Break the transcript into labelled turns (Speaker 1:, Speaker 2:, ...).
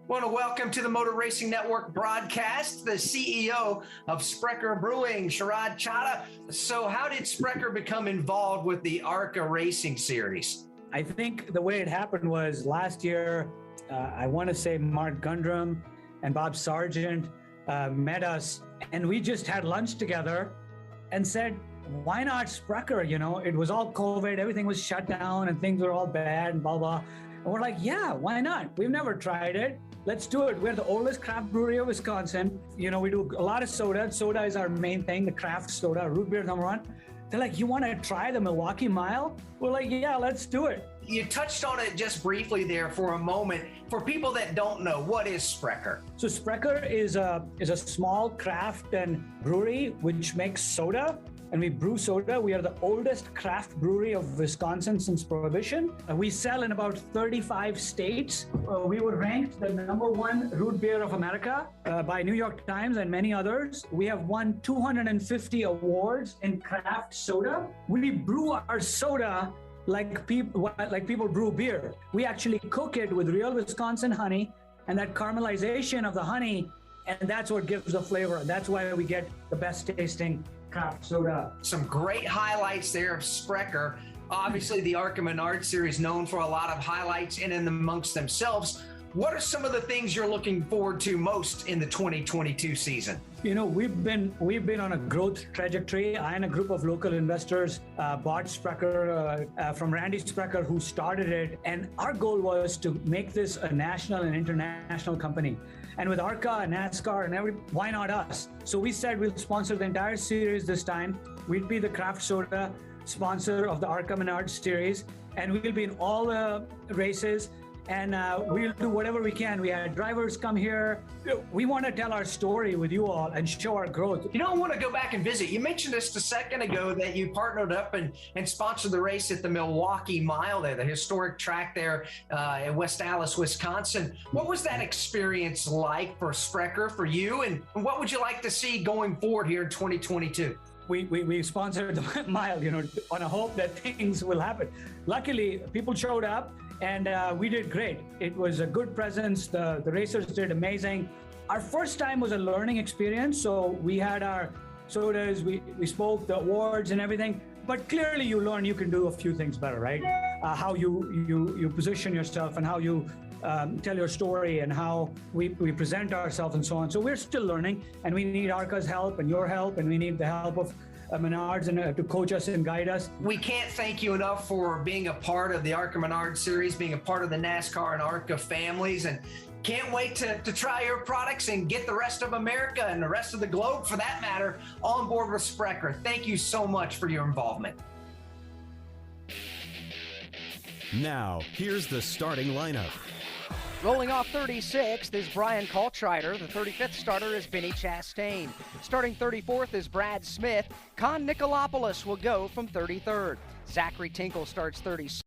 Speaker 1: Want to welcome to the Motor Racing Network broadcast the CEO of Sprecher Brewing, Sharad Chadha. So how did Sprecher become involved with the ARCA Racing Series?
Speaker 2: I think the way it happened was last year, I want to say Mark Gundrum and Bob Sargent met us, and we just had lunch together and said, why not Sprecher? You know, it was all COVID, everything was shut down and things were all bad and blah, blah. And we're like, yeah, why not? We've never tried it. Let's do it. We're the oldest craft brewery of Wisconsin. You know, we do a lot of soda. Soda is our main thing, the craft soda, root beer #1. They're like, you want to try the Milwaukee Mile? We're like, yeah, let's do it.
Speaker 1: You touched on it just briefly there for a moment. For people that don't know, what is Sprecher?
Speaker 2: So Sprecher is a small craft and brewery which makes soda, and we brew soda. We are the oldest craft brewery of Wisconsin since Prohibition. We sell in about 35 states. We were ranked the #1 root beer of America by New York Times and many others. We have won 250 awards in craft soda. We brew our soda like people brew beer. We actually cook it with real Wisconsin honey, and that caramelization of the honey, and that's what gives the flavor. That's why we get the best tasting craft soda.
Speaker 1: Some great highlights there of Sprecher. Obviously, the ARCA Menards Series known for a lot of highlights in and amongst themselves. What are some of the things you're looking forward to most in the 2022 season?
Speaker 2: You know, we've been on a growth trajectory. I and a group of local investors bought Sprecher from Randy Sprecher, who started it. And our goal was to make this a national and international company. And with ARCA and NASCAR and why not us? So we said we'll sponsor the entire series this time. We'd be the craft soda sponsor of the ARCA Menards Series, and we'll be in all the races. And we'll do whatever we can. We had drivers come here. We want to tell our story with you all and show our growth.
Speaker 1: You know, I want to go back and visit. You mentioned just a second ago that you partnered up and sponsored the race at the Milwaukee Mile there, the historic track there in West Allis, Wisconsin. What was that experience like for Sprecher, for you? And what would you like to see going forward here in 2022?
Speaker 2: We sponsored the mile, you know, on a hope that things will happen. Luckily, people showed up, and we did great. It was a good presence. The racers did amazing. Our first time was a learning experience. So we had our sodas, we spoke the awards and everything. But clearly you learn you can do a few things better, right? How you position yourself and how you tell your story and how we present ourselves and so on. So we're still learning, and we need ARCA's help and your help, and we need the help of Menards and to coach us and guide us.
Speaker 1: We can't thank you enough for being a part of the ARCA Menards Series, being a part of the NASCAR and ARCA families, and can't wait to try your products and get the rest of America and the rest of the globe, for that matter, on board with Sprecher. Thank you so much for your involvement.
Speaker 3: Now, here's the starting lineup.
Speaker 4: Rolling off 36th is Brian Kaltschreider. The 35th starter is Benny Chastain. Starting 34th is Brad Smith. Con Nicolopoulos will go from 33rd. Zachary Tinkle starts 36th.